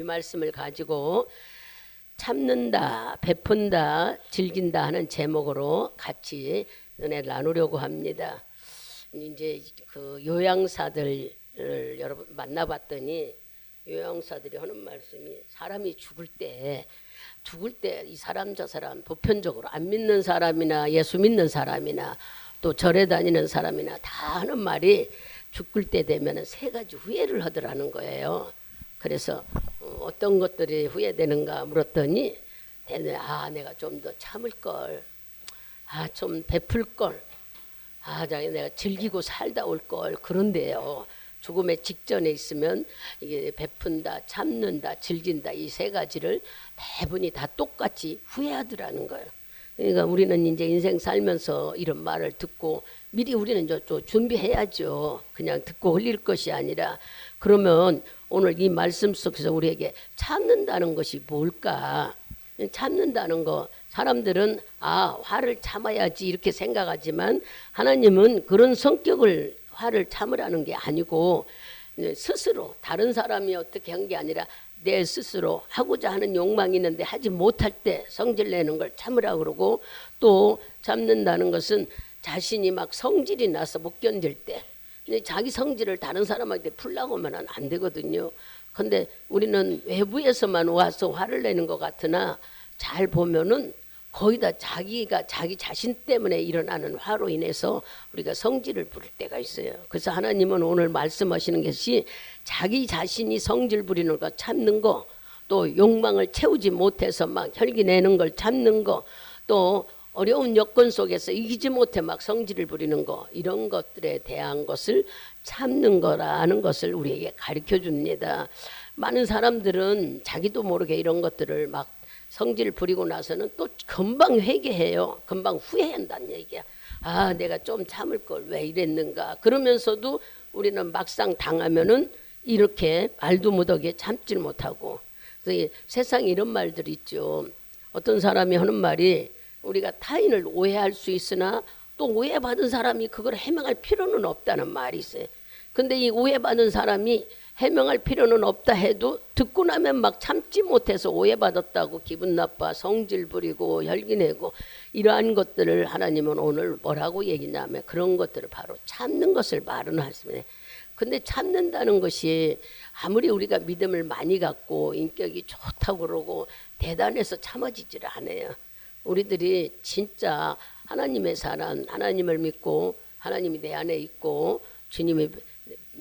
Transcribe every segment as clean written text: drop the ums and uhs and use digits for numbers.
말씀을 가지고 참는다, 베푼다, 즐긴다 하는 제목으로 같이 은혜를 나누려고 합니다. 이제 그 요양사들을 여러분 만나봤더니 요양사들이 하는 말씀이 사람이 죽을 때 이 사람 저 사람 보편적으로 안 믿는 사람이나 예수 믿는 사람이나 또 절에 다니는 사람이나 다 하는 말이 죽을 때 되면 세 가지 후회를 하더라는 거예요. 그래서 어떤 것들이 후회되는가 물었더니 내가 좀 더 참을 걸, 좀 베풀 걸, 내가 즐기고 살다 올 걸. 그런데요, 죽음의 직전에 있으면 이게 베푼다, 참는다, 즐긴다 이 세 가지를 대부분이 다 똑같이 후회하더라는 거예요. 그러니까 우리는 이제 인생 살면서 이런 말을 듣고 미리 우리는 좀 준비해야죠. 그냥 듣고 흘릴 것이 아니라. 그러면 오늘 이 말씀 속에서 우리에게 참는다는 것이 뭘까? 참는다는 거, 사람들은 화를 참아야지 이렇게 생각하지만 하나님은 그런 성격을 화를 참으라는 게 아니고 스스로 다른 사람이 어떻게 한 게 아니라 내 스스로 하고자 하는 욕망이 있는데 하지 못할 때 성질 내는 걸 참으라 그러고, 또 참는다는 것은 자신이 막 성질이 나서 못 견딜 때 자기 성질을 다른 사람한테 풀라고 하면 안 되거든요. 근데 우리는 외부에서만 와서 화를 내는 것 같으나 잘 보면은 거의 다 자기가 자기 자신 때문에 일어나는 화로 인해서 우리가 성질을 부릴 때가 있어요. 그래서 하나님은 오늘 말씀하시는 것이 자기 자신이 성질 부리는 거 참는 거, 또 욕망을 채우지 못해서 막 혈기 내는 걸 참는 거, 또 어려운 여건 속에서 이기지 못해 막 성질을 부리는 거, 이런 것들에 대한 것을 참는 거라는 것을 우리에게 가르쳐 줍니다. 많은 사람들은 자기도 모르게 이런 것들을 막 성질 부리고 나서는 또 금방 회개해요. 금방 후회한다는 얘기야. 내가 좀 참을 걸 왜 이랬는가. 그러면서도 우리는 막상 당하면은 이렇게 말도 못하게 참질 못하고. 그래서 세상에 이런 말들이 있죠. 어떤 사람이 하는 말이, 우리가 타인을 오해할 수 있으나 또 오해받은 사람이 그걸 해명할 필요는 없다는 말이 있어요. 근데 이 오해받은 사람이 해명할 필요는 없다 해도 듣고 나면 막 참지 못해서 오해받았다고 기분 나빠 성질 부리고 혈기내고, 이러한 것들을 하나님은 오늘 뭐라고 얘기냐면 그런 것들을 바로 참는 것을 말은 하시네. 근데 참는다는 것이 아무리 우리가 믿음을 많이 갖고 인격이 좋다고 그러고 대단해서 참아지질 않아요. 우리들이 진짜 하나님의 사람, 하나님을 믿고 하나님이 내 안에 있고 주님의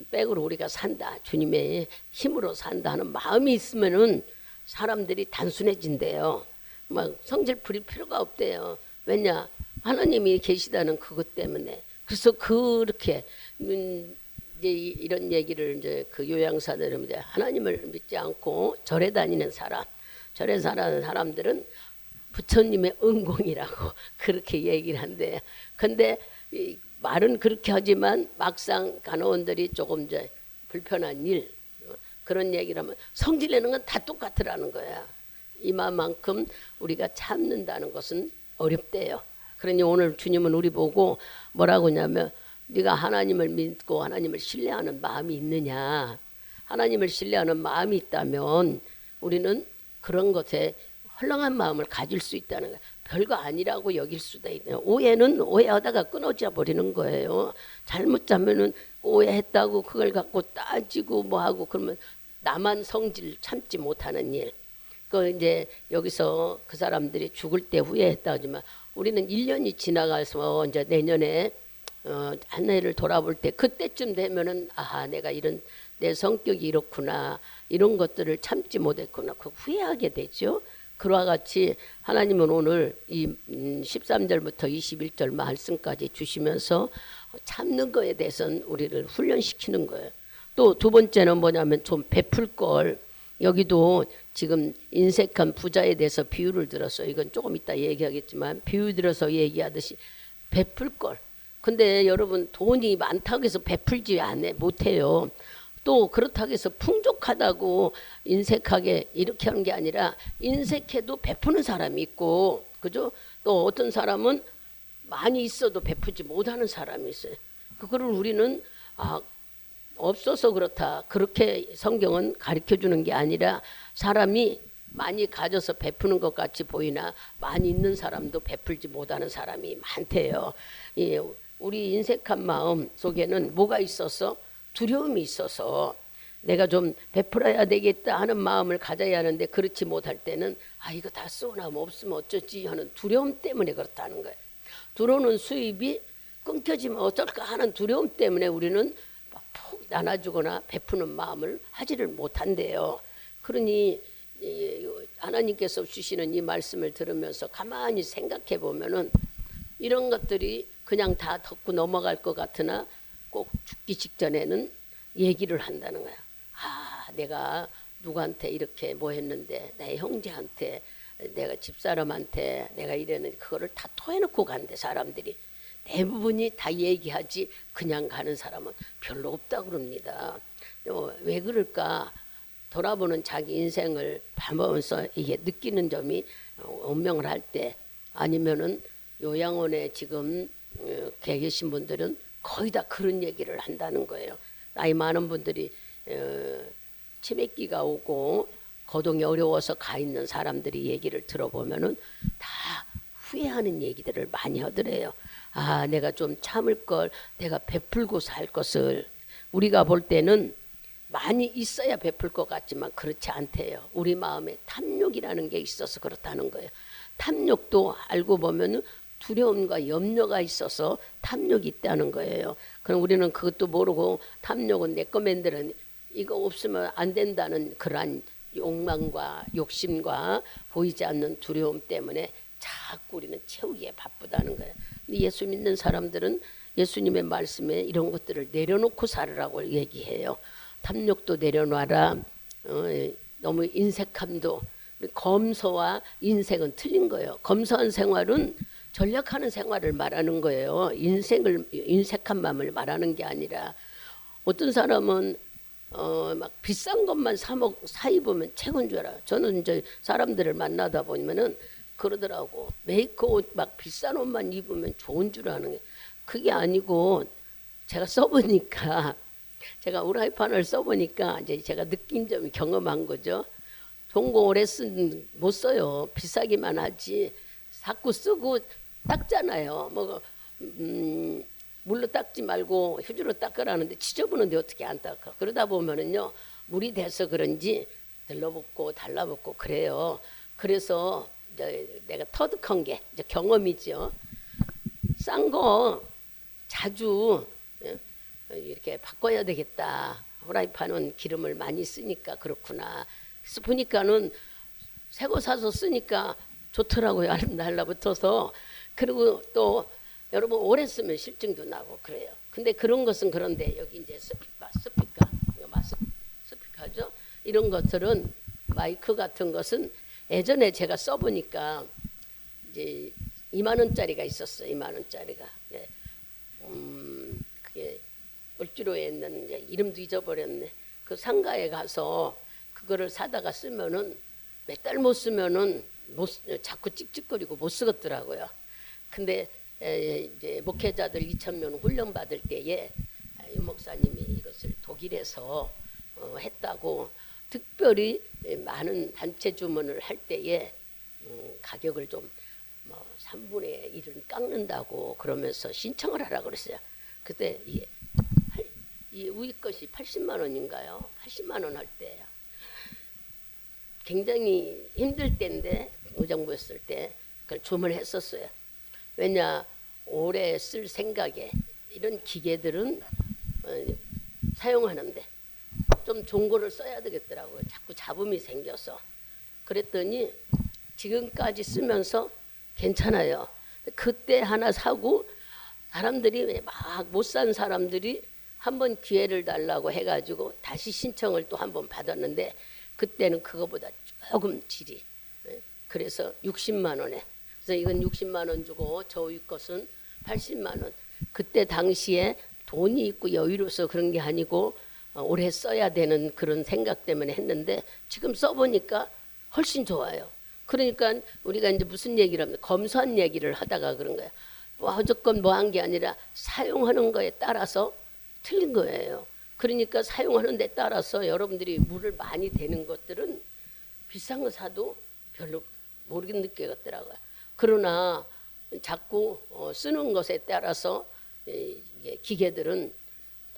백으로 우리가 산다, 주님의 힘으로 산다 하는 마음이 있으면은 사람들이 단순해진대요. 막 성질 부릴 필요가 없대요. 왜냐? 하나님이 계시다는 그것 때문에. 그래서 그렇게 이제 이런 얘기를 이제 그 요양사들은 이제 하나님을 믿지 않고 절에 다니는 사람, 절에 사는 사람들은 부처님의 은공이라고 그렇게 얘기를 한대요. 근데 말은 그렇게 하지만 막상 간호원들이 조금 이제 불편한 일, 그런 얘기를 하면 성질 내는 건 다 똑같으라는 거야. 이만큼 우리가 참는다는 것은 어렵대요. 그러니 오늘 주님은 우리 보고 뭐라고 하냐면, 네가 하나님을 믿고 하나님을 신뢰하는 마음이 있느냐. 하나님을 신뢰하는 마음이 있다면 우리는 그런 것에 헐렁한 마음을 가질 수 있다는 거야. 별거 아니라고 여길 수도 있네요. 오해는 오해하다가 끊어져 버리는 거예요. 잘못 자면은 오해했다고 그걸 갖고 따지고 뭐하고 그러면 나만 성질 참지 못하는 일. 그 이제 여기서 그 사람들이 죽을 때 후회했다 하지만 우리는 1년이 지나가서 이제 내년에 한 해를 돌아볼 때 그때쯤 되면은 내가 이런 내 성격이 이렇구나, 이런 것들을 참지 못했구나, 그 후회하게 되죠. 그와 같이 하나님은 오늘 이 13절부터 21절 말씀까지 주시면서 참는 거에 대해서는 우리를 훈련시키는 거예요. 또 두 번째는 뭐냐면 좀 베풀 걸. 여기도 지금 인색한 부자에 대해서 비유를 들었어요. 이건 조금 이따 얘기하겠지만 비유 들어서 얘기하듯이 베풀 걸. 근데 여러분, 돈이 많다고 해서 베풀지 못해요. 또 그렇다고 해서 풍족하다고 인색하게 이렇게 하는 게 아니라, 인색해도 베푸는 사람이 있고, 그죠? 또 어떤 사람은 많이 있어도 베푸지 못하는 사람이 있어요. 그거를 우리는 없어서 그렇다. 그렇게 성경은 가르쳐 주는 게 아니라 사람이 많이 가져서 베푸는 것 같이 보이나 많이 있는 사람도 베풀지 못하는 사람이 많대요. 우리 인색한 마음 속에는 뭐가 있어서 두려움이 있어서 내가 좀 베풀어야 되겠다 하는 마음을 가져야 하는데 그렇지 못할 때는 이거 다 쓰고 나면 없으면 어쩌지 하는 두려움 때문에 그렇다는 거예요. 들어오는 수입이 끊겨지면 어떨까 하는 두려움 때문에 우리는 푹 나눠주거나 베푸는 마음을 하지를 못한대요. 그러니 하나님께서 주시는 이 말씀을 들으면서 가만히 생각해 보면은 이런 것들이 그냥 다 덮고 넘어갈 것 같으나 꼭 죽기 직전에는 얘기를 한다는 거야. 내가 누구한테 이렇게 뭐 했는데 내 형제한테 내가 집사람한테 내가 이랬는데 그거를 다 토해놓고 간대. 사람들이 대부분이 다 얘기하지 그냥 가는 사람은 별로 없다고 그럽니다. 왜 그럴까? 돌아보는 자기 인생을 봐보면서 이게 느끼는 점이 운명을 할 때 아니면은 요양원에 지금 계신 분들은 거의 다 그런 얘기를 한다는 거예요. 나이 많은 분들이 치매기가 오고 거동이 어려워서 가 있는 사람들이 얘기를 들어보면은 다 후회하는 얘기들을 많이 하더래요. 내가 좀 참을 걸, 내가 베풀고 살 것을. 우리가 볼 때는 많이 있어야 베풀 것 같지만 그렇지 않대요. 우리 마음에 탐욕이라는 게 있어서 그렇다는 거예요. 탐욕도 알고 보면 두려움과 염려가 있어서 탐욕이 있다는 거예요. 그럼 우리는 그것도 모르고 탐욕은 내 거 만들어 이거 없으면 안 된다는 그러한 욕망과 욕심과 보이지 않는 두려움 때문에 자꾸 우리는 채우기에 바쁘다는 거예요. 예수 믿는 사람들은 예수님의 말씀에 이런 것들을 내려놓고 살으라고 얘기해요. 탐욕도 내려놔라. 너무 인색함도. 검소와 인색은 틀린 거예요. 검소한 생활은 전략하는 생활을 말하는 거예요. 인색한 마음을 말하는 게 아니라 어떤 사람은 막 비싼 것만 사 입으면 최고인 줄 알아요. 저는 이제 사람들을 만나다 보면은 그러더라고. 메이커 옷 막 비싼 옷만 입으면 좋은 줄 아는 게 그게 아니고 제가 써보니까 제가 후라이팬을 써보니까 이제 제가 느낀 점이 경험한 거죠. 좋은 거 오래 못 써요. 비싸기만 하지. 자꾸 쓰고 닦잖아요. 물로 닦지 말고 휴지로 닦으라는데 지저분한데 어떻게 안 닦아. 그러다 보면은요 물이 돼서 그런지 들러붙고 달라붙고 그래요. 그래서 이제 내가 터득한 게 이제 경험이죠. 싼 거 자주 이렇게 바꿔야 되겠다. 후라이팬은 기름을 많이 쓰니까 그렇구나. 그래서 보니까는 새 거 사서 쓰니까 좋더라고요. 달라붙어서. 그리고 또 여러분 오래 쓰면 실증도 나고 그래요. 근데 그런 것은 그런데 여기 이제 스피커죠. 이런 것들은 마이크 같은 것은 예전에 제가 써보니까 이제 2만 원짜리가 있었어요. 2만 원짜리가. 그게 을지로에 있는 이제 이름도 잊어버렸네. 그 상가에 가서 그거를 사다가 쓰면은 몇 달 못 쓰면은 자꾸 찍찍거리고 못 쓰겠더라고요. 근데 이제 목회자들 2,000명 훈련 받을 때에 유 목사님이 이것을 독일에서 했다고 특별히 많은 단체 주문을 할 때에 가격을 좀 3분의 1은 깎는다고 그러면서 신청을 하라고 그랬어요. 그때 이 위에 것이 80만 원인가요? 80만 원 할 때 굉장히 힘들 때인데 의정부였을 때 그걸 주문했었어요. 왜냐 오래 쓸 생각에 이런 기계들은 사용하는데 좀 좋은 거를 써야 되겠더라고요. 자꾸 잡음이 생겨서. 그랬더니 지금까지 쓰면서 괜찮아요. 그때 하나 사고 사람들이 막 못 산 사람들이 한번 기회를 달라고 해가지고 다시 신청을 또 한번 받았는데 그때는 그거보다 조금 질이. 그래서 60만 원에. 그래서 이건 60만 원 주고 저 위 것은 80만 원. 그때 당시에 돈이 있고 여유로서 그런 게 아니고 오래 써야 되는 그런 생각 때문에 했는데 지금 써보니까 훨씬 좋아요. 그러니까 우리가 이제 무슨 얘기를 하면 검소한 얘기를 하다가 그런 거예요. 무조건 뭐 한 게 아니라 사용하는 거에 따라서 틀린 거예요. 그러니까 사용하는 데 따라서 여러분들이 물을 많이 대는 것들은 비싼 거 사도 별로 모르게 느끼겠더라고요. 그러나 자꾸 쓰는 것에 따라서 이게 기계들은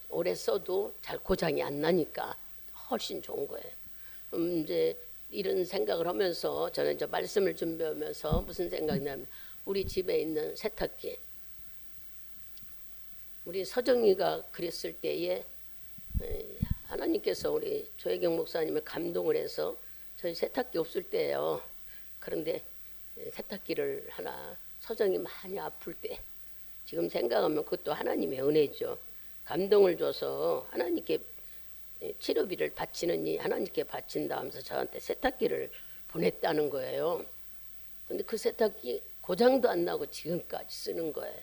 오래 써도 잘 고장이 안 나니까 훨씬 좋은 거예요. 이제 이런 생각을 하면서 저는 이제 말씀을 준비하면서 무슨 생각이냐면 우리 집에 있는 세탁기, 우리 서정이가 그랬을 때에 하나님께서 우리 조혜경 목사님을 감동을 해서 저희 세탁기 없을 때예요. 그런데 세탁기를 하나, 서정이 많이 아플 때, 지금 생각하면 그것도 하나님의 은혜죠. 감동을 줘서 하나님께 치료비를 바치느니 하나님께 바친다 하면서 저한테 세탁기를 보냈다는 거예요. 근데 그 세탁기 고장도 안 나고 지금까지 쓰는 거예요.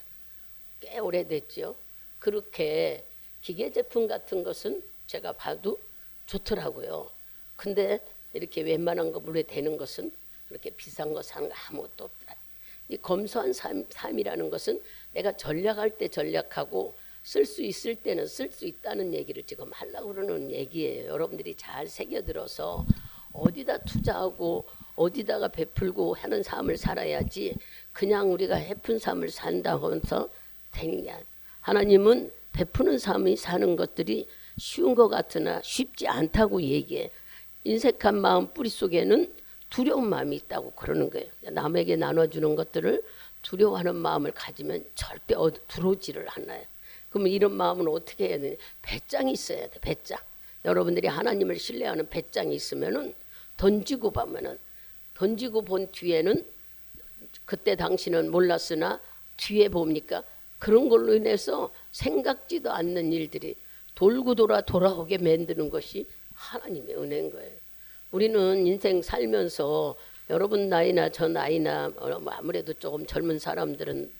꽤 오래됐죠. 그렇게 기계 제품 같은 것은 제가 봐도 좋더라고요. 근데 이렇게 웬만한 거 물에 대는 것은 그렇게 비싼 거 사는 거 아무것도 없더라. 이 검소한 삶이라는 것은 내가 전략할 때 전략하고 쓸 수 있을 때는 쓸 수 있다는 얘기를 지금 하려고 그러는 얘기예요. 여러분들이 잘 새겨들어서 어디다 투자하고 어디다가 베풀고 하는 삶을 살아야지 그냥 우리가 해픈 삶을 산다고 해서 되는 게 아니에요. 하나님은 베푸는 삶이 사는 것들이 쉬운 것 같으나 쉽지 않다고 얘기해. 인색한 마음 뿌리 속에는 두려운 마음이 있다고 그러는 거예요. 남에게 나눠주는 것들을 두려워하는 마음을 가지면 절대 들어오지를 않아요. 그러면 이런 마음은 어떻게 해야 되냐? 배짱이 있어야 돼. 배짱. 여러분들이 하나님을 신뢰하는 배짱이 있으면은 던지고 본 뒤에는 그때 당신은 몰랐으나 뒤에 봅니까? 그런 걸로 인해서 생각지도 않는 일들이 돌고 돌아오게 만드는 것이 하나님의 은혜인 거예요. 우리는 인생 살면서 여러분 나이나 저 나이나 아무래도 조금 젊은 사람들은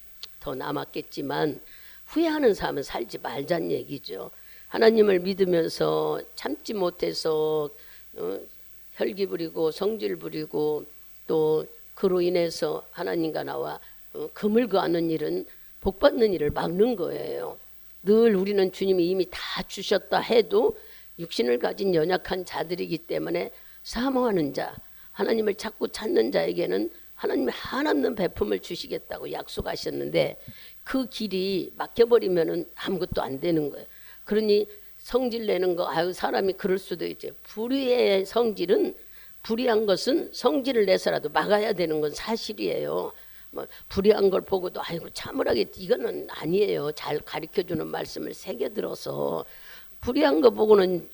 더 남았겠지만 후회하는 삶은 살지 말자는 얘기죠. 하나님을 믿으면서 참지 못해서 혈기 부리고 성질 부리고 또 그로 인해서 하나님과 나와 금을 그하는 일은 복 받는 일을 막는 거예요. 늘 우리는 주님이 이미 다 주셨다 해도 육신을 가진 연약한 자들이기 때문에 사모하는 자, 하나님을 자꾸 찾는 자에게는 하나님이 한없는 베품을 주시겠다고 약속하셨는데 그 길이 막혀버리면 아무것도 안 되는 거예요. 그러니 성질 내는 거, 아유 사람이 그럴 수도 있죠. 불의의 성질은, 불의한 것은 성질을 내서라도 막아야 되는 건 사실이에요. 뭐 불의한 걸 보고도 아이고 참으라겠지, 이거는 아니에요. 잘 가르쳐주는 말씀을 새겨들어서 불의한 거 보고는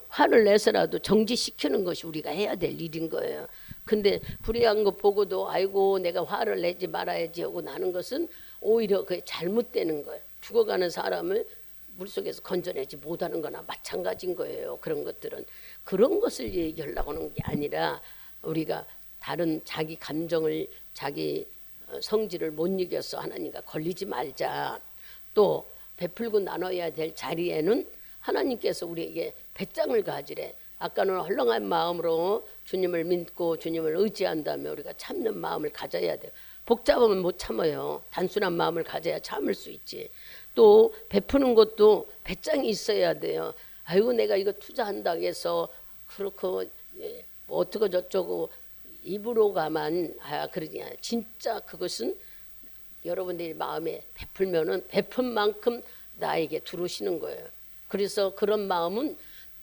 화를 내서라도 정지시키는 것이 우리가 해야 될 일인 거예요. 근데 불의한 거 보고도 아이고 내가 화를 내지 말아야지 하고 나는 것은 오히려 그게 잘못되는 거예요. 죽어가는 사람을 물속에서 건져내지 못하는 거나 마찬가지인 거예요. 그런 것들은 그런 것을 얘기하려고 하는 게 아니라 우리가 다른 자기 감정을, 자기 성질을 못 이겨서 하나님과 걸리지 말자. 또 베풀고 나눠야 될 자리에는 하나님께서 우리에게 배짱을 가지래. 아까는 헐렁한 마음으로 주님을 믿고 주님을 의지한다면 우리가 참는 마음을 가져야 돼요. 복잡하면 못 참아요. 단순한 마음을 가져야 참을 수 있지. 또 베푸는 것도 배짱이 있어야 돼요. 아이고 내가 이거 투자한다고 해서 그렇고 뭐 어쩌고 저쩌고 입으로가만 그러냐. 진짜 그것은 여러분들이 마음에 베풀면은 베푼 만큼 나에게 들어오시는 거예요. 그래서 그런 마음은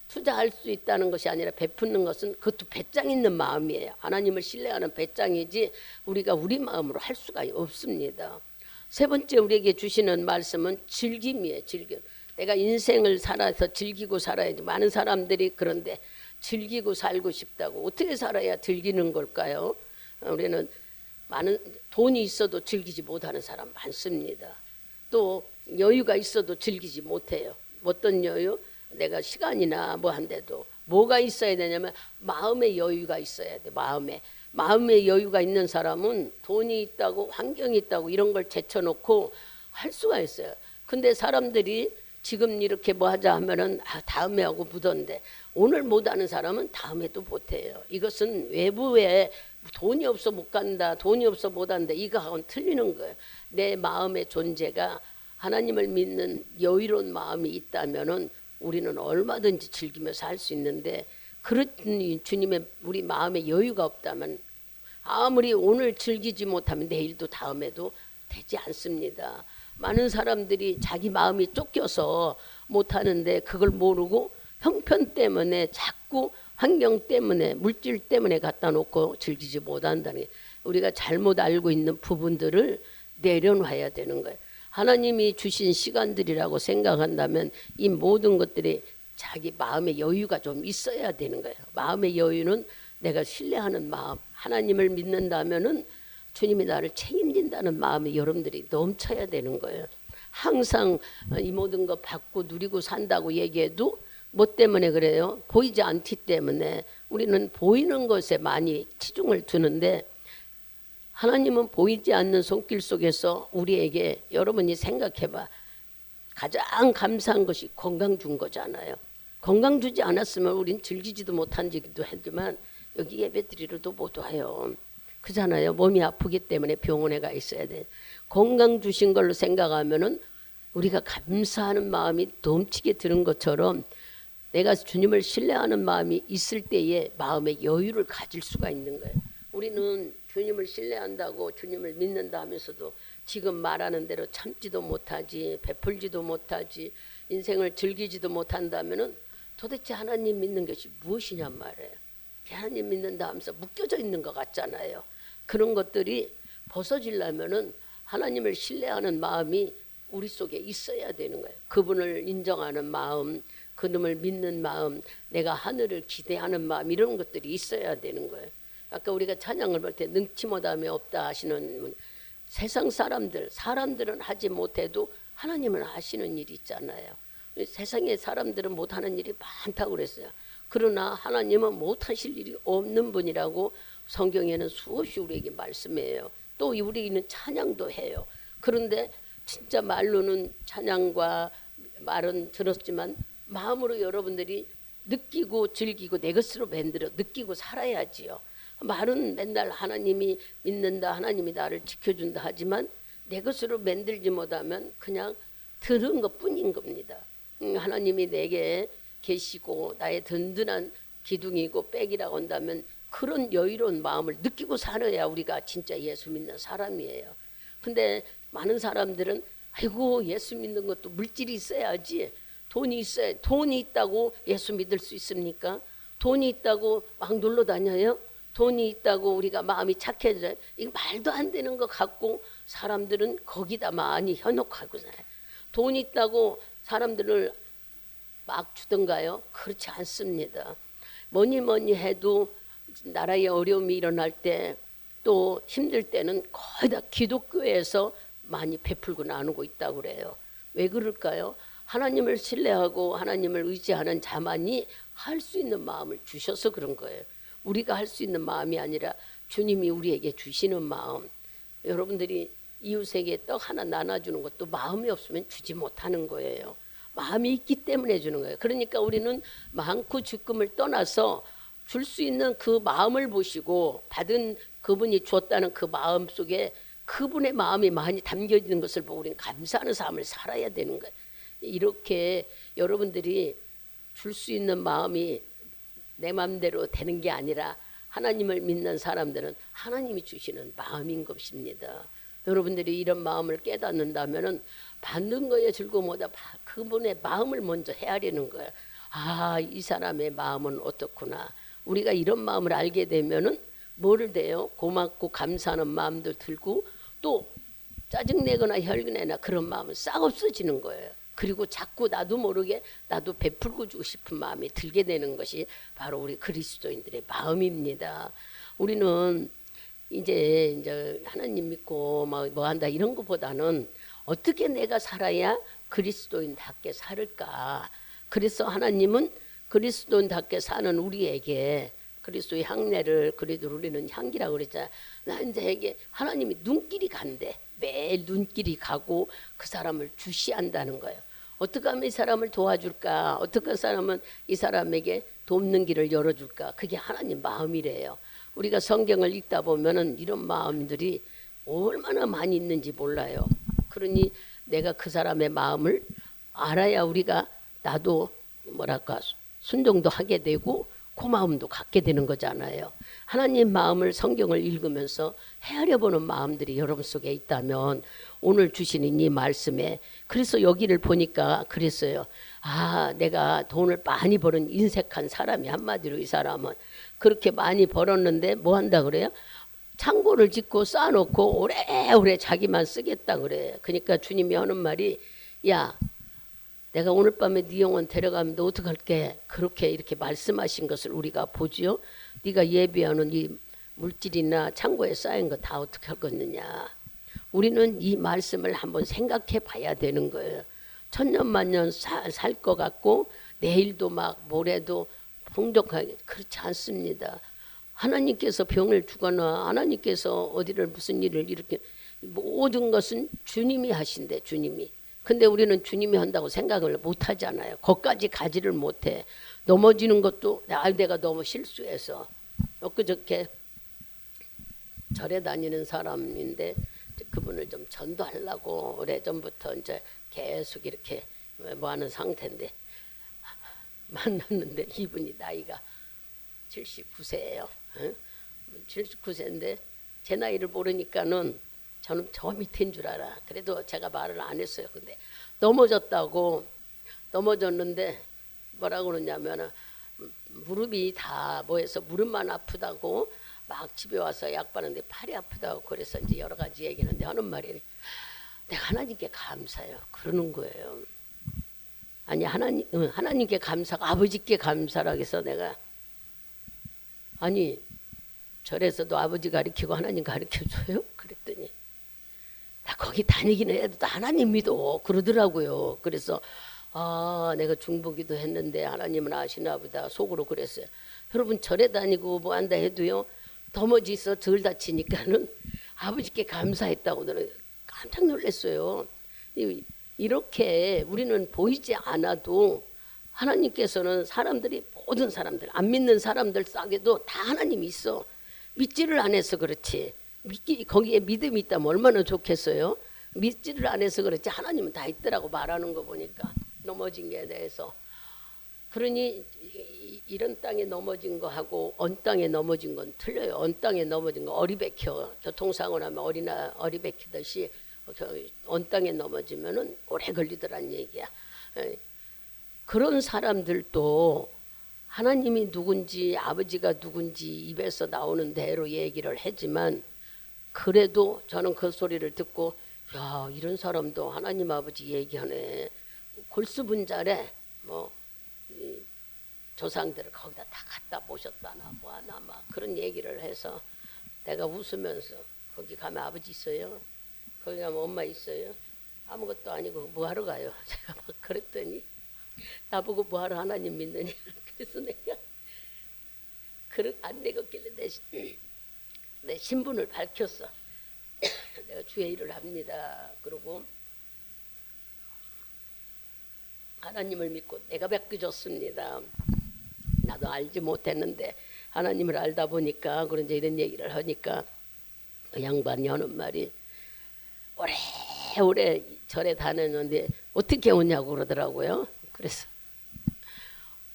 투자할 수 있다는 것이 아니라 베푸는 것은 그것도 배짱 있는 마음이에요. 하나님을 신뢰하는 배짱이지 우리가 우리 마음으로 할 수가 없습니다. 세 번째 우리에게 주시는 말씀은 즐김이에요. 즐김. 내가 인생을 살아서 즐기고 살아야지. 많은 사람들이 그런데 즐기고 살고 싶다고 어떻게 살아야 즐기는 걸까요? 우리는 많은 돈이 있어도 즐기지 못하는 사람 많습니다. 또 여유가 있어도 즐기지 못해요. 어떤 여유? 내가 시간이나 뭐 한데도 뭐가 있어야 되냐면 마음의 여유가 있어야 돼. 마음의 여유가 있는 사람은 돈이 있다고 환경이 있다고 이런 걸 제쳐놓고 할 수가 있어요. 근데 사람들이 지금 이렇게 뭐 하자 하면은 다음에 하고 묻었는데 오늘 못하는 사람은 다음에도 못해요. 이것은 외부에 돈이 없어 못 간다, 돈이 없어 못 한다, 이거하고는 틀리는 거예요. 내 마음의 존재가 하나님을 믿는 여유로운 마음이 있다면은 우리는 얼마든지 즐기며 살 수 있는데 그렇니 주님의 우리 마음에 여유가 없다면 아무리 오늘 즐기지 못하면 내일도 다음에도 되지 않습니다. 많은 사람들이 자기 마음이 쫓겨서 못하는데 그걸 모르고 형편 때문에 자꾸 환경 때문에 물질 때문에 갖다 놓고 즐기지 못한다는 게 우리가 잘못 알고 있는 부분들을 내려놔야 되는 거예요. 하나님이 주신 시간들이라고 생각한다면 이 모든 것들이 자기 마음의 여유가 좀 있어야 되는 거예요. 마음의 여유는 내가 신뢰하는 마음, 하나님을 믿는다면은 주님이 나를 책임진다는 마음이 여러분들이 넘쳐야 되는 거예요. 항상 이 모든 거 받고 누리고 산다고 얘기해도 뭐 때문에 그래요? 보이지 않기 때문에 우리는 보이는 것에 많이 치중을 두는데 하나님은 보이지 않는 손길 속에서 우리에게 여러분이 생각해봐. 가장 감사한 것이 건강 준 거잖아요. 건강 주지 않았으면 우린 즐기지도 못한지도 하지만 여기 예배드리러도 못 와요. 그잖아요. 몸이 아프기 때문에 병원에 가 있어야 돼. 건강 주신 걸로 생각하면은 우리가 감사하는 마음이 넘치게 드는 것처럼 내가 주님을 신뢰하는 마음이 있을 때에 마음의 여유를 가질 수가 있는 거예요. 우리는 주님을 신뢰한다고 주님을 믿는다 하면서도 지금 말하는 대로 참지도 못하지, 베풀지도 못하지, 인생을 즐기지도 못한다면은 도대체 하나님 믿는 것이 무엇이냔 말이에요. 하나님 믿는다 하면서 묶여져 있는 것 같잖아요. 그런 것들이 벗어지려면은 하나님을 신뢰하는 마음이 우리 속에 있어야 되는 거예요. 그분을 인정하는 마음, 그분을 믿는 마음, 내가 하늘을 기대하는 마음, 이런 것들이 있어야 되는 거예요. 아까 우리가 찬양을 볼 때 능치 못함이 없다 하시는 분, 세상 사람들은 하지 못해도 하나님은 하시는 일이 있잖아요. 세상의 사람들은 못하는 일이 많다고 그랬어요. 그러나 하나님은 못하실 일이 없는 분이라고 성경에는 수없이 우리에게 말씀해요. 또 우리는 찬양도 해요. 그런데 진짜 말로는 찬양과 말은 들었지만 마음으로 여러분들이 느끼고 즐기고 내 것으로 만들어 느끼고 살아야지요. 말은 맨날 하나님이 믿는다, 하나님이 나를 지켜준다 하지만 내 것으로 만들지 못하면 그냥 들은 것뿐인 겁니다. 하나님이 내게 계시고 나의 든든한 기둥이고 백이라고 한다면 그런 여유로운 마음을 느끼고 살아야 우리가 진짜 예수 믿는 사람이에요. 근데 많은 사람들은 아이고 예수 믿는 것도 물질이 있어야지, 돈이 있어야, 돈이 있다고 예수 믿을 수 있습니까? 돈이 있다고 막 놀러 다녀요? 돈이 있다고 우리가 마음이 착해져요? 이거 말도 안 되는 것 같고 사람들은 거기다 많이 현혹하고 살아요. 돈이 있다고 사람들을 막 주던가요? 그렇지 않습니다. 뭐니 해도 나라에 어려움이 일어날 때 또 힘들 때는 거의 다 기독교에서 많이 베풀고 나누고 있다고 그래요. 왜 그럴까요? 하나님을 신뢰하고 하나님을 의지하는 자만이 할 수 있는 마음을 주셔서 그런 거예요. 우리가 할 수 있는 마음이 아니라 주님이 우리에게 주시는 마음. 여러분들이 이웃에게 떡 하나 나눠주는 것도 마음이 없으면 주지 못하는 거예요. 마음이 있기 때문에 주는 거예요. 그러니까 우리는 많고 적음을 떠나서 줄 수 있는 그 마음을 보시고 받은 그분이 줬다는 그 마음 속에 그분의 마음이 많이 담겨 있는 것을 보고 우리는 감사하는 삶을 살아야 되는 거예요. 이렇게 여러분들이 줄 수 있는 마음이 내 마음대로 되는 게 아니라 하나님을 믿는 사람들은 하나님이 주시는 마음인 것입니다. 여러분들이 이런 마음을 깨닫는다면은 받는 거에 즐거움보다 그분의 마음을 먼저 헤아리는 거예요. 아, 이 사람의 마음은 어떻구나. 우리가 이런 마음을 알게 되면은 뭐를 돼요? 고맙고 감사하는 마음도 들고 또 짜증내거나 혈내나 그런 마음은 싹 없어지는 거예요. 그리고 자꾸 나도 모르게 나도 베풀고 주고 싶은 마음이 들게 되는 것이 바로 우리 그리스도인들의 마음입니다. 우리는 이제 하나님 믿고 뭐 한다 이런 것보다는 어떻게 내가 살아야 그리스도인답게 살을까. 그래서 하나님은 그리스도인답게 사는 우리에게 그리스도의 향내를, 그래도 우리는 향기라고 그랬잖아요. 나한테에게 하나님이 눈길이 간대. 매일 눈길이 가고 그 사람을 주시한다는 거예요. 어떻게 하면 이 사람을 도와줄까? 어떻게 사람은 이 사람에게 돕는 길을 열어줄까? 그게 하나님 마음이래요. 우리가 성경을 읽다 보면은 이런 마음들이 얼마나 많이 있는지 몰라요. 그러니 내가 그 사람의 마음을 알아야 우리가 나도 뭐랄까 순종도 하게 되고 고마움도 갖게 되는 거잖아요. 하나님 마음을 성경을 읽으면서 헤아려 보는 마음들이 여러분 속에 있다면 오늘 주시는 이 말씀에 그래서 여기를 보니까 그랬어요. 아, 내가 돈을 많이 버는 인색한 사람이 한마디로 이 사람은 그렇게 많이 벌었는데 뭐 한다 그래요? 창고를 짓고 쌓아놓고 오래오래 자기만 쓰겠다 그래. 그러니까 주님이 하는 말이 야, 내가 오늘 밤에 네 영혼 데려가면 너 어떡할게? 그렇게 이렇게 말씀하신 것을 우리가 보지요. 네가 예비하는 이 물질이나 창고에 쌓인 거 다 어떻게 할 거느냐. 우리는 이 말씀을 한번 생각해 봐야 되는 거예요. 천년만년 살 것 같고 내일도 막 모레도 풍족하게 그렇지 않습니다. 하나님께서 병을 주거나 하나님께서 어디를 무슨 일을 이렇게 모든 것은 주님이 하신대. 주님이. 근데 우리는 주님이 한다고 생각을 못 하잖아요. 거기까지 가지를 못해. 넘어지는 것도 내가 너무 실수해서. 엊그저께 절에 다니는 사람인데 그분을 좀 전도하려고 오래전부터 이제 계속 이렇게 뭐 하는 상태인데 만났는데 이분이 나이가 79세예요. 79세인데 제 나이를 모르니까는 저는 저 밑인 줄 알아. 그래도 제가 말을 안 했어요. 근데 넘어졌는데 뭐라고 그러냐면 무릎이 다 뭐해서 무릎만 아프다고 막 집에 와서 약 바르는데 팔이 아프다고 그래서 이제 여러 가지 얘기하는데 하는 말이 내가 하나님께 감사해요. 그러는 거예요. 아니 하나님께 감사가 아버지께 감사라고 해서 내가 아니 절에서도 아버지 가르치고 하나님 가르쳐줘요? 그랬더니 나 거기 다니기는 해도 하나님 믿어 그러더라고요. 그래서 아 내가 중보기도 했는데 하나님은 아시나 보다 속으로 그랬어요. 여러분 절에 다니고 뭐 한다 해도요 넘어지서 덜 다치니까는 아버지께 감사했다고 저는 깜짝 놀랐어요. 이렇게 우리는 보이지 않아도 하나님께서는 사람들이 모든 사람들 안 믿는 사람들 싸게도 다 하나님이 있어. 믿지를 안 해서 그렇지. 거기에 믿음이 있다면 얼마나 좋겠어요. 믿지를 안 해서 그렇지 하나님은 다 있더라고 말하는 거 보니까 넘어진 게 대해서. 그러니 이런 땅에 넘어진 거하고 언 땅에 넘어진 건 틀려요. 언 땅에 넘어진 거 어리백혀. 교통사고 나면 어리백히듯이 언 땅에 넘어지면은 오래 걸리더란 얘기야. 그런 사람들도 하나님이 누군지 아버지가 누군지 입에서 나오는 대로 얘기를 하지만 그래도 저는 그 소리를 듣고 야 이런 사람도 하나님 아버지 얘기하네. 골수분자래 뭐 조상들을 거기다 다 갖다 모셨다나 뭐하나 막 그런 얘기를 해서 내가 웃으면서 거기 가면 아버지 있어요? 거기 가면 엄마 있어요? 아무것도 아니고 뭐하러 가요? 제가 막 그랬더니 나보고 뭐하러 하나님 믿느냐. 그래서 내가 안 되겠길래 내 신분을 밝혔어. 내가 주의 일을 합니다. 그러고 하나님을 믿고 내가 맡겨줬습니다. 나도 알지 못했는데 하나님을 알다 보니까 그런지 이런 얘기를 하니까 그 양반이 하는 말이 오래 절에 다녔는데 어떻게 오냐고 그러더라고요. 그래서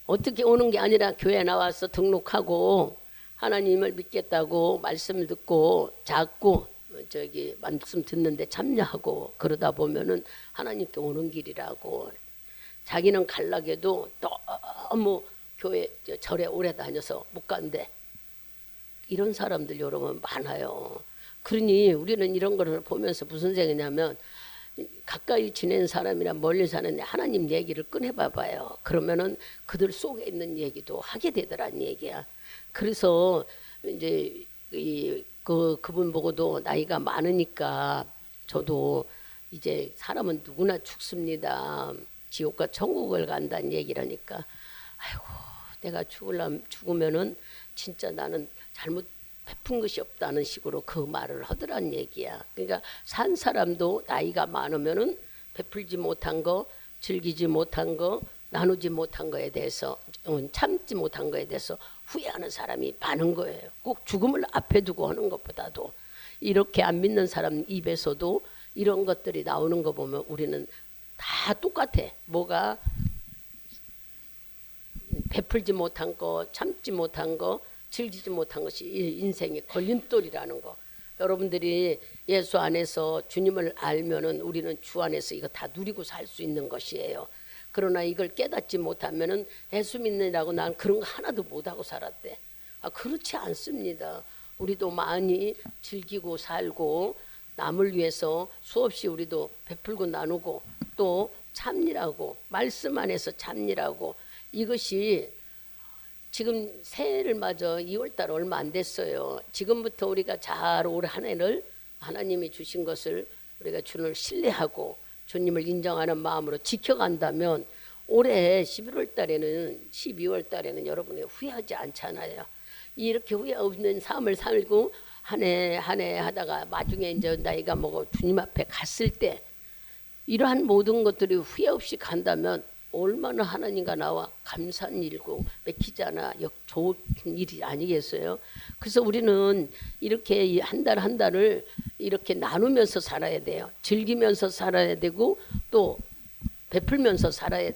어떻게 오는 게 아니라 교회 나와서 등록하고 하나님을 믿겠다고 말씀을 듣고 자꾸 저기 말씀 듣는데 참여하고 그러다 보면은 하나님께 오는 길이라고. 자기는 갈라게도 너무 교회 절에 오래 다녀서 못 간대. 이런 사람들 여러분 많아요. 그러니 우리는 이런 거를 보면서 무슨 생각이냐면 가까이 지낸 사람이나 멀리 사는 하나님 얘기를 꺼내봐봐요. 그러면은 그들 속에 있는 얘기도 하게 되더란 얘기야. 그래서 이제 그분 보고도 나이가 많으니까 저도 이제 사람은 누구나 죽습니다. 지옥과 천국을 간다는 얘기를 하니까 아이고 내가 죽으면은 진짜 나는 잘못 베푼 것이 없다는 식으로 그 말을 하더란 얘기야. 그러니까 산 사람도 나이가 많으면은 베풀지 못한 거, 즐기지 못한 거, 나누지 못한 거에 대해서 참지 못한 거에 대해서 후회하는 사람이 많은 거예요. 꼭 죽음을 앞에 두고 하는 것보다도 이렇게 안 믿는 사람 입에서도 이런 것들이 나오는 거 보면 우리는 다 똑같아. 뭐가 베풀지 못한 거, 참지 못한 거, 즐기지 못한 것이 인생의 걸림돌이라는 거. 여러분들이 예수 안에서 주님을 알면은 우리는 주 안에서 이거 다 누리고 살 수 있는 것이에요. 그러나 이걸 깨닫지 못하면은 예수 믿느라고 난 그런 거 하나도 못하고 살았대. 그렇지 않습니다. 우리도 많이 즐기고 살고 남을 위해서 수없이 우리도 베풀고 나누고 또 참일하고 말씀 안에서 참일하고 이것이 지금 새해를 맞아 2월달 얼마 안 됐어요. 지금부터 우리가 잘 올 한 해를 하나님이 주신 것을 우리가 주님을 신뢰하고 주님을 인정하는 마음으로 지켜간다면 올해 11월 달에는 12월 달에는 여러분이 후회하지 않잖아요. 이렇게 후회 없는 삶을 살고 한 해 한 해 하다가 나중에 이제 나이가 먹어 주님 앞에 갔을 때 이러한 모든 것들이 후회 없이 간다면 얼마나 하나님과 나와 감사한 일고 맥히잖아. 좋은 일이 아니겠어요? 그래서 우리는 이렇게 한 달 한 달을 이렇게 나누면서 살아야 돼요. 즐기면서 살아야 되고 또 베풀면서 살아야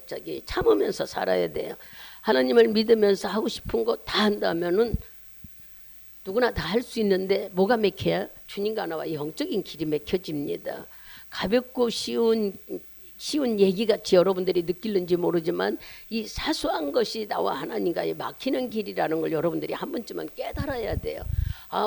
참으면서 살아야 돼요. 하나님을 믿으면서 하고 싶은 거 다 한다면은 누구나 다 할 수 있는데 뭐가 막혀야? 주님과 나와 영적인 길이 막혀집니다. 가볍고 쉬운 얘기같이 여러분들이 느낄는지 모르지만 이 사소한 것이 나와 하나님과의 막히는 길이라는 걸 여러분들이 한 번쯤은 깨달아야 돼요.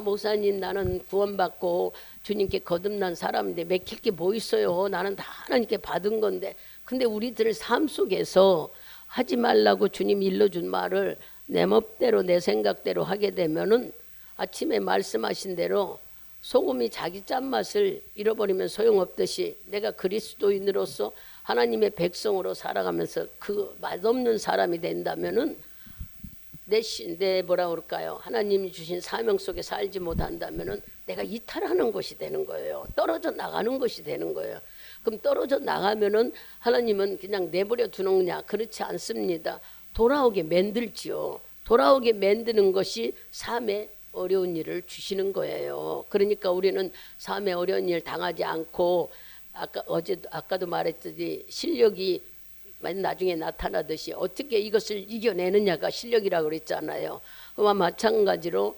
목사님 나는 구원받고 주님께 거듭난 사람인데 막힐 게 뭐 있어요. 나는 다 하나님께 받은 건데. 근데 우리들 삶 속에서 하지 말라고 주님이 일러준 말을 내 멋대로 내 생각대로 하게 되면은 아침에 말씀하신 대로 소금이 자기 짠맛을 잃어버리면 소용없듯이 내가 그리스도인으로서 하나님의 백성으로 살아가면서 그 맛없는 사람이 된다면은 내 뭐라 그럴까요? 하나님이 주신 사명 속에 살지 못한다면은 내가 이탈하는 것이 되는 거예요. 떨어져 나가는 것이 되는 거예요. 그럼 떨어져 나가면은 하나님은 그냥 내버려 두는 거냐? 그렇지 않습니다. 돌아오게 만들지요. 돌아오게 만드는 것이 삶의 어려운 일을 주시는 거예요. 그러니까 우리는 삶의 어려운 일 당하지 않고 아까도 말했듯이 실력이 나중에 나타나듯이 어떻게 이것을 이겨내느냐가 실력이라고 그랬잖아요. 그와 마찬가지로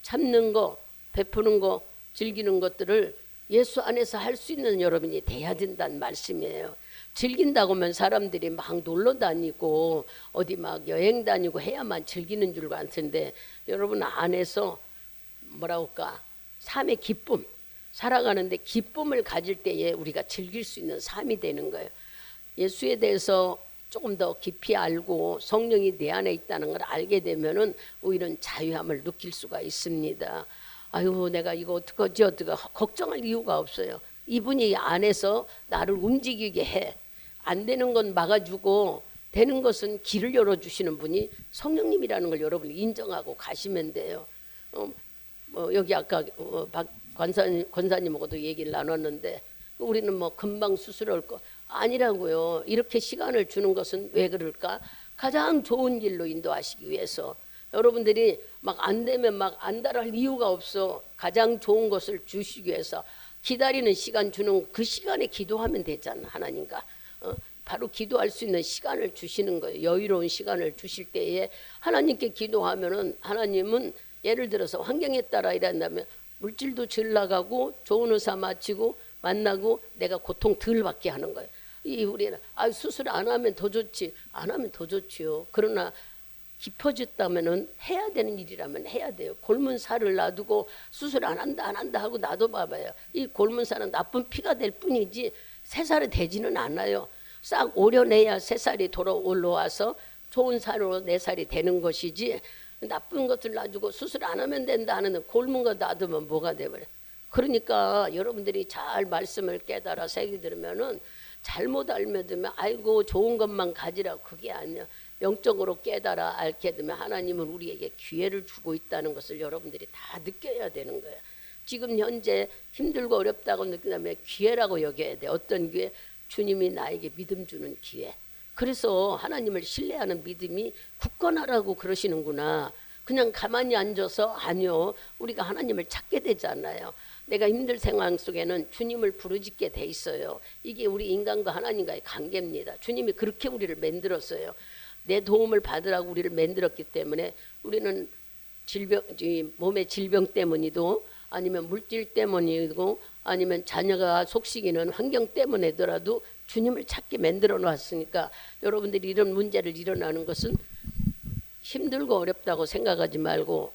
참는 거, 베푸는 거, 즐기는 것들을 예수 안에서 할 수 있는 여러분이 돼야 된다는 말씀이에요. 즐긴다고 하면 사람들이 막 놀러 다니고 어디 막 여행 다니고 해야만 즐기는 줄 같은데 여러분 안에서 뭐라고 할까? 삶의 기쁨, 살아가는데 기쁨을 가질 때에 우리가 즐길 수 있는 삶이 되는 거예요. 예수에 대해서 조금 더 깊이 알고 성령이 내 안에 있다는 걸 알게 되면은 오히려 자유함을 느낄 수가 있습니다. 아유 내가 이거 어떡하지 걱정할 이유가 없어요. 이분이 안에서 나를 움직이게 해. 안 되는 건 막아주고 되는 것은 길을 열어주시는 분이 성령님이라는 걸 여러분이 인정하고 가시면 돼요. 여기 아까 박 권사님하고도 얘기를 나눴는데 우리는 뭐 금방 수술할 거 아니라고요. 이렇게 시간을 주는 것은 왜 그럴까? 가장 좋은 길로 인도하시기 위해서. 여러분들이 막 안 되면 막 안달할 이유가 없어. 가장 좋은 것을 주시기 위해서 기다리는 시간 주는 그 시간에 기도하면 되잖아. 하나님과 바로 기도할 수 있는 시간을 주시는 거예요. 여유로운 시간을 주실 때에 하나님께 기도하면은 하나님은 예를 들어서 환경에 따라 이란다면 물질도 질 나가고 좋은 의사 마치고 만나고 내가 고통 덜 받게 하는 거예요. 우리는 수술 안 하면 더 좋지, 안 하면 더 좋지요. 그러나 깊어졌다면은 해야 되는 일이라면 해야 돼요. 골문 살을 놔두고 수술 안 한다 하고 놔둬봐봐요. 이 골문 살은 나쁜 피가 될 뿐이지 새 살이 되지는 않아요. 싹 오려내야 새 살이 올라와서 좋은 살로 내 살이 되는 것이지 나쁜 것들 놔두고 수술 안 하면 된다 하는 골문 거 놔두면 뭐가 돼버려. 그러니까 여러분들이 잘 말씀을 깨달아 새기 들으면은 잘못 알면 되면 아이고 좋은 것만 가지라 그게 아니야. 영적으로 깨달아 알게 되면 하나님은 우리에게 기회를 주고 있다는 것을 여러분들이 다 느껴야 되는 거예요. 지금 현재 힘들고 어렵다고 느끼면 기회라고 여겨야 돼. 어떤 기회? 주님이 나에게 믿음 주는 기회. 그래서 하나님을 신뢰하는 믿음이 굳건하라고 그러시는구나. 그냥 가만히 앉아서 아니요. 우리가 하나님을 찾게 되잖아요. 내가 힘들 상황 속에는 주님을 부르짖게 돼 있어요. 이게 우리 인간과 하나님과의 관계입니다. 주님이 그렇게 우리를 만들었어요. 내 도움을 받으라고 우리를 만들었기 때문에 우리는 질병, 몸의 질병 때문이도 아니면 물질 때문이고 아니면 자녀가 속식이는 환경 때문에더라도 주님을 찾게 만들어 놨으니까 여러분들이 이런 문제를 일어나는 것은 힘들고 어렵다고 생각하지 말고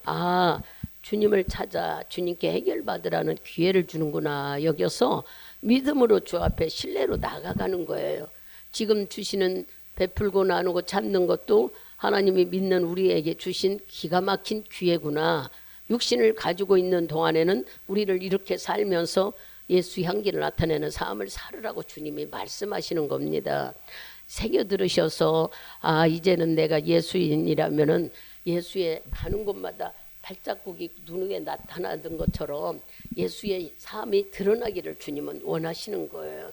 주님을 찾아 주님께 해결받으라는 기회를 주는구나 여겨서 믿음으로 주 앞에 신뢰로 나아가는 거예요. 지금 주시는 베풀고 나누고 참는 것도 하나님이 믿는 우리에게 주신 기가 막힌 기회구나. 육신을 가지고 있는 동안에는 우리를 이렇게 살면서 예수 향기를 나타내는 삶을 살으라고 주님이 말씀하시는 겁니다. 새겨 들으셔서 이제는 내가 예수인이라면은 예수의 가는 곳마다 발자국이 눈에 나타나던 것처럼 예수의 삶이 드러나기를 주님은 원하시는 거예요.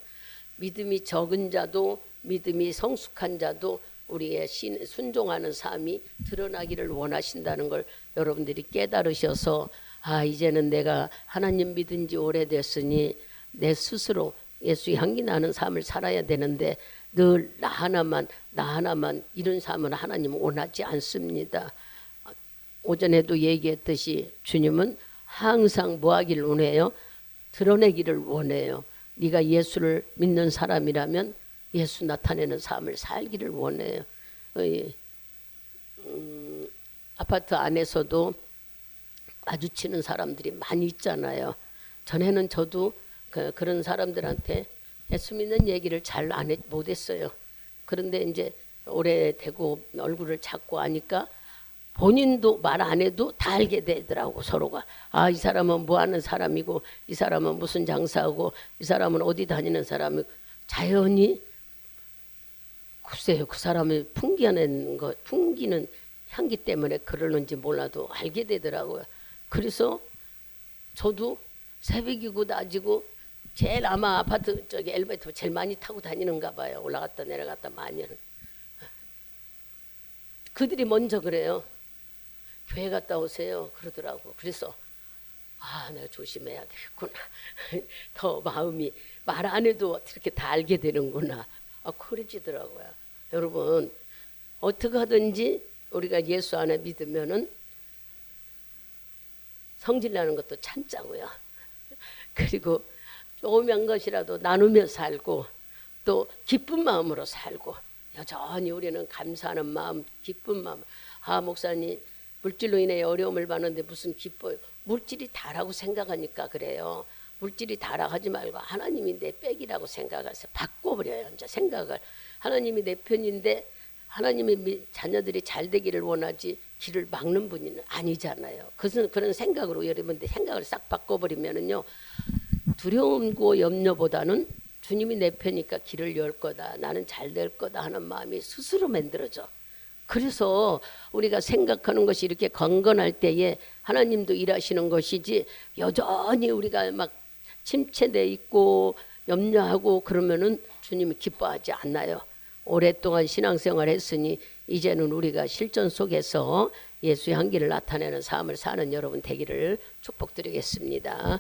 믿음이 적은 자도 믿음이 성숙한 자도 우리의 순종하는 삶이 드러나기를 원하신다는 걸 여러분들이 깨달으셔서 이제는 내가 하나님 믿은 지 오래됐으니 내 스스로 예수 향기 나는 삶을 살아야 되는데 늘 나 하나만 이런 삶은 하나님은 원하지 않습니다. 오전에도 얘기했듯이 주님은 항상 뭐 하기를 원해요? 드러내기를 원해요. 네가 예수를 믿는 사람이라면 예수 나타내는 삶을 살기를 원해요. 아파트 안에서도 마주치는 사람들이 많이 있잖아요. 전에는 저도 그런 사람들한테 예수 믿는 얘기를 잘 못했어요. 그런데 이제 오래되고 얼굴을 찾고 하니까 본인도 말 안 해도 다 알게 되더라고. 서로가 이 사람은 뭐 하는 사람이고 이 사람은 무슨 장사하고 이 사람은 어디 다니는 사람이고 자연히 글쎄요 그 사람이 풍기는 향기 때문에 그러는지 몰라도 알게 되더라고요. 그래서 저도 새벽이고 낮이고 제일 아마 아파트 엘리베이터 제일 많이 타고 다니는가 봐요. 올라갔다 내려갔다 많이 하는. 그들이 먼저 그래요. 교회 갔다 오세요 그러더라고. 그래서 내가 조심해야 되겠구나. 더 마음이 말 안 해도 이렇게 다 알게 되는구나. 그러지더라고요. 여러분 어떻게 하든지 우리가 예수 안에 믿으면은 성질나는 것도 참자고요. 그리고 조그만 것이라도 나누며 살고 또 기쁜 마음으로 살고 여전히 우리는 감사하는 마음, 기쁜 마음. 목사님 물질로 인해 어려움을 받는데 무슨 기뻐요. 물질이 다라고 생각하니까 그래요. 물질이 다라 하지 말고 하나님이 내 백이라고 생각하세요. 바꿔버려요. 이제 생각을. 하나님이 내 편인데 하나님의 자녀들이 잘 되기를 원하지 길을 막는 분은 아니잖아요. 그런 생각으로 여러분들 생각을 싹 바꿔버리면은요. 두려움과 염려보다는 주님이 내 편이니까 길을 열 거다. 나는 잘 될 거다 하는 마음이 스스로 만들어져. 그래서 우리가 생각하는 것이 이렇게 강건할 때에 하나님도 일하시는 것이지 여전히 우리가 막 침체돼 있고 염려하고 그러면은 주님이 기뻐하지 않나요? 오랫동안 신앙생활 했으니 이제는 우리가 실전 속에서 예수의 향기를 나타내는 삶을 사는 여러분 되기를 축복드리겠습니다.